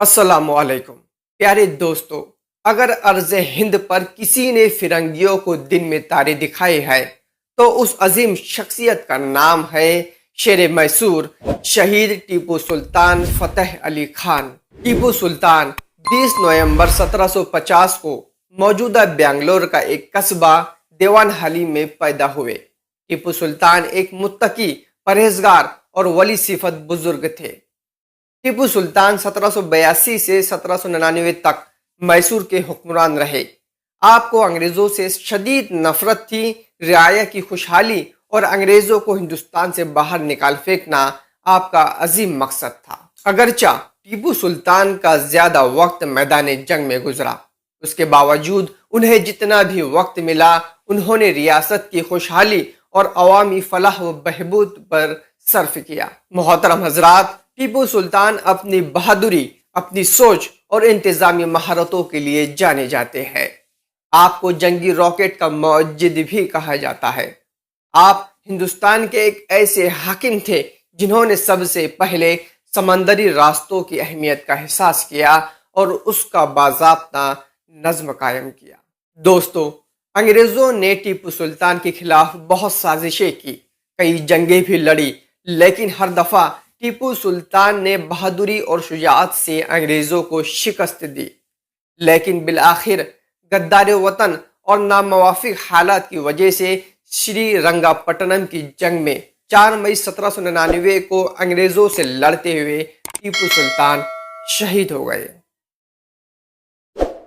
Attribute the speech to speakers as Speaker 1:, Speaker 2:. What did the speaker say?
Speaker 1: अस्सलामुअलैकुम प्यारे दोस्तों। अगर अर्ज हिंद पर किसी ने फिरंगियों को दिन में तारे दिखाए हैं तो उस अजीम शख्सियत का नाम है शेर मैसूर शहीद टीपू सुल्तान फतेह अली खान। टीपू सुल्तान 20 नवंबर 1750 को मौजूदा बेंगलोर का एक कस्बा देवान हाली में पैदा हुए। टीपू सुल्तान एक मुत्तकी, परहेजगार और वली सिफत बुजुर्ग थे। टीपू सुल्तान 1782 से 1799 तक मैसूर के हुक्मरान रहे। आपको अंग्रेजों से शदीद नफरत थी। रियाया की खुशहाली और अंग्रेजों को हिंदुस्तान से बाहर निकाल फेंकना आपका अजीम मकसद था। अगरचा टीपू सुल्तान का ज्यादा वक्त मैदान जंग में गुजरा, उसके बावजूद उन्हें जितना भी वक्त मिला उन्होंने रियासत की खुशहाली और अवामी फलाह व बहबूद पर सर्फ किया। मोहतरम हजरात, टीपू सुल्तान अपनी बहादुरी, अपनी सोच और इंतजामी महारतों के लिए जाने जाते हैं। आपको जंगी रॉकेट का मुअज्जिद भी कहा जाता है। आप हिंदुस्तान के एक ऐसे हाकिम थे जिन्होंने सबसे पहले समंदरी रास्तों की अहमियत का एहसास किया और उसका बाज़ाब्ता नज्म कायम किया। दोस्तों, अंग्रेजों ने टीपू सुल्तान के खिलाफ बहुत साजिशें की, कई जंगें भी लड़ी, लेकिन हर दफा टीपू सुल्तान ने बहादुरी और शुजाअत से अंग्रेजों को शिकस्त दी। लेकिन बिलाखिर गद्दार वतन और नामवाफिक हालात की वजह से श्रीरंगापट्टनम की जंग में 4 मई 1799 को अंग्रेजों से लड़ते हुए टीपू सुल्तान शहीद हो गए।